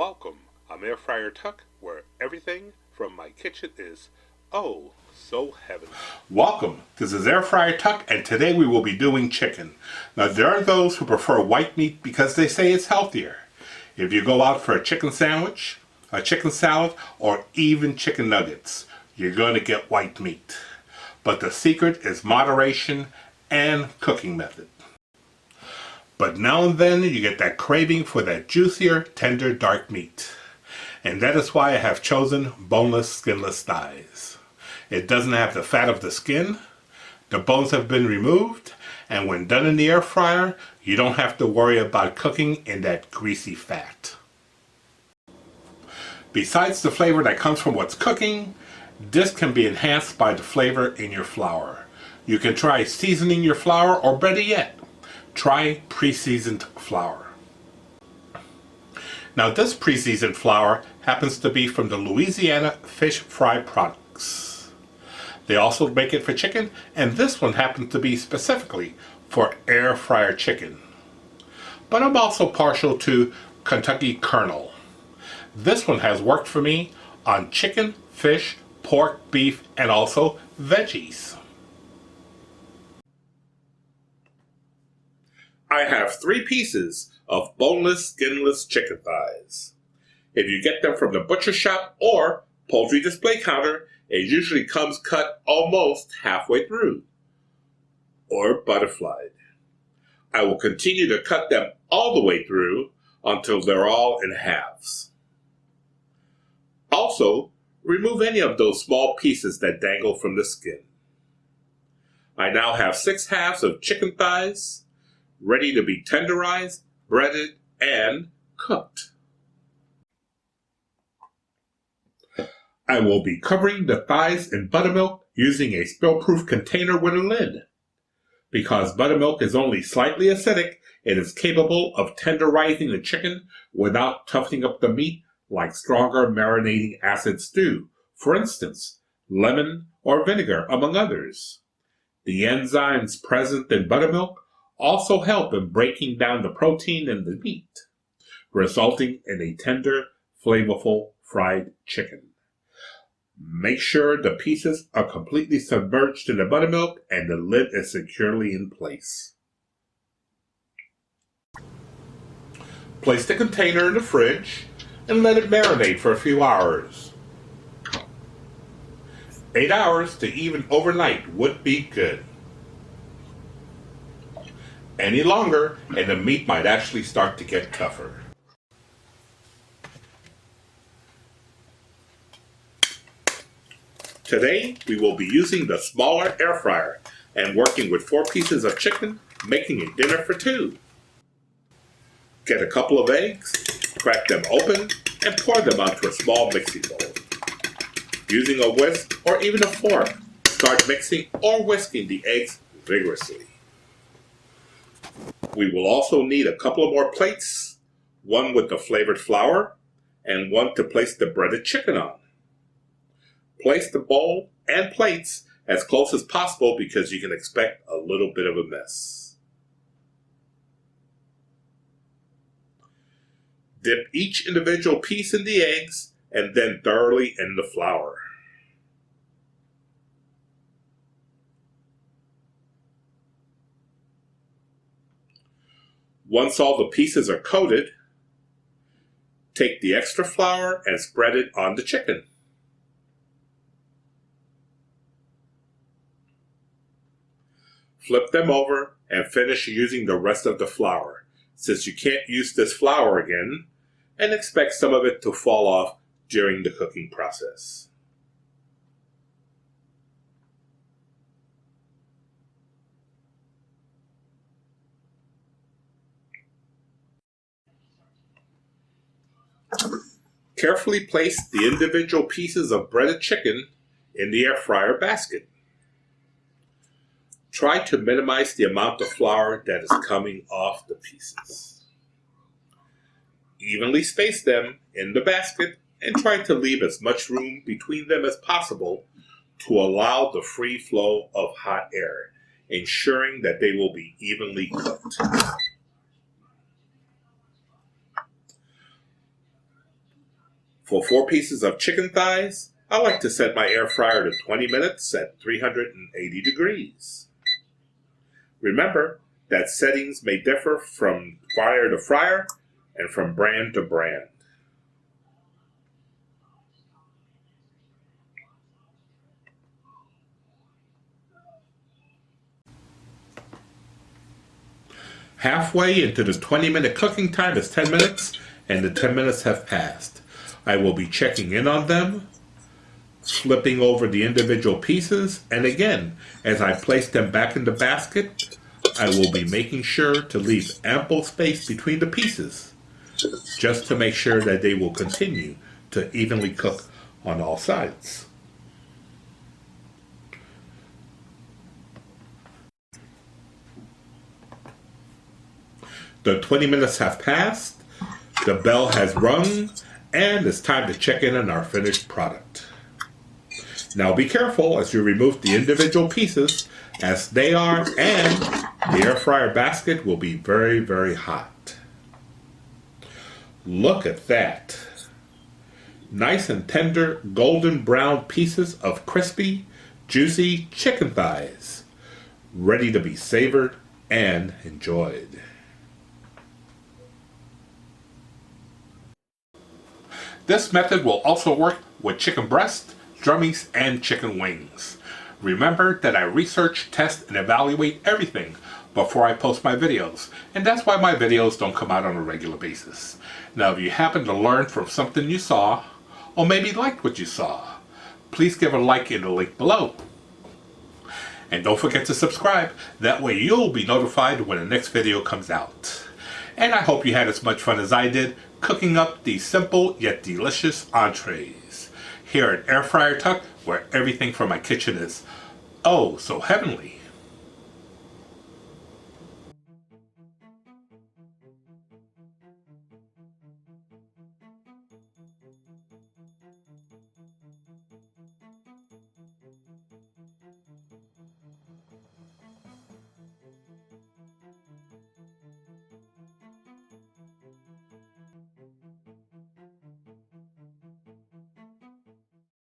Welcome. I'm Air Fryer Tuck, where everything from my kitchen is oh so heavenly. Welcome. This is Air Fryer Tuck, and today we will be doing chicken. Now, there are those who prefer white meat because they say it's healthier. If you go out for a chicken sandwich, a chicken salad, or even chicken nuggets, you're going to get white meat. But the secret is moderation and cooking method. But now and then you get that craving for that juicier, tender, dark meat. And that is why I have chosen boneless, skinless thighs. It doesn't have the fat of the skin, the bones have been removed, and when done in the air fryer, you don't have to worry about cooking in that greasy fat. Besides the flavor that comes from what's cooking, this can be enhanced by the flavor in your flour. You can try seasoning your flour, or better yet, try pre-seasoned flour. Now, this pre-seasoned flour happens to be from the Louisiana Fish Fry Products. They also make it for chicken, and this one happens to be specifically for air fryer chicken. But I'm also partial to Kentucky Colonel. This one has worked for me on chicken, fish, pork, beef, and also veggies. I have 3 pieces of boneless, skinless chicken thighs. If you get them from the butcher shop or poultry display counter, it usually comes cut almost halfway through, or butterflied. I will continue to cut them all the way through until they're all in halves. Also, remove any of those small pieces that dangle from the skin. I now have 6 halves of chicken thighs, ready to be tenderized, breaded, and cooked. I will be covering the thighs in buttermilk using a spill-proof container with a lid. Because buttermilk is only slightly acidic, it is capable of tenderizing the chicken without toughening up the meat like stronger marinating acids do, for instance, lemon or vinegar, among others. The enzymes present in buttermilk also help in breaking down the protein in the meat, resulting in a tender, flavorful fried chicken. Make sure the pieces are completely submerged in the buttermilk and the lid is securely in place. Place the container in the fridge and let it marinate for a few hours. 8 hours to even overnight would be good. Any longer, and the meat might actually start to get tougher. Today, we will be using the smaller air fryer and working with 4 pieces of chicken, making a dinner for 2. Get a couple of eggs, crack them open, and pour them onto a small mixing bowl. Using a whisk or even a fork, start mixing or whisking the eggs vigorously. We will also need a couple of more plates, one with the flavored flour, and one to place the breaded chicken on. Place the bowl and plates as close as possible because you can expect a little bit of a mess. Dip each individual piece in the eggs and then thoroughly in the flour. Once all the pieces are coated, take the extra flour and spread it on the chicken. Flip them over and finish using the rest of the flour, since you can't use this flour again, and expect some of it to fall off during the cooking process. Carefully place the individual pieces of breaded chicken in the air fryer basket. Try to minimize the amount of flour that is coming off the pieces. Evenly space them in the basket and try to leave as much room between them as possible to allow the free flow of hot air, ensuring that they will be evenly cooked. For 4 pieces of chicken thighs, I like to set my air fryer to 20 minutes at 380 degrees. Remember that settings may differ from fryer to fryer and from brand to brand. Halfway into the 20-minute cooking time is 10 minutes, and the 10 minutes have passed. I will be checking in on them, flipping over the individual pieces, and again, as I place them back in the basket, I will be making sure to leave ample space between the pieces, just to make sure that they will continue to evenly cook on all sides. The 20 minutes have passed, the bell has rung, and it's time to check in on our finished product. Now be careful as you remove the individual pieces, as they are, and the air fryer basket will be very, very hot. Look at that. Nice and tender golden brown pieces of crispy, juicy chicken thighs, ready to be savored and enjoyed. This method will also work with chicken breast, drummies, and chicken wings. Remember that I research, test, and evaluate everything before I post my videos, and that's why my videos don't come out on a regular basis. Now, if you happen to learn from something you saw, or maybe liked what you saw, please give a like in the link below. And don't forget to subscribe, that way you'll be notified when the next video comes out. And I hope you had as much fun as I did cooking up these simple yet delicious entrees here at Air Fryer Tuck, where everything from my kitchen is oh so heavenly.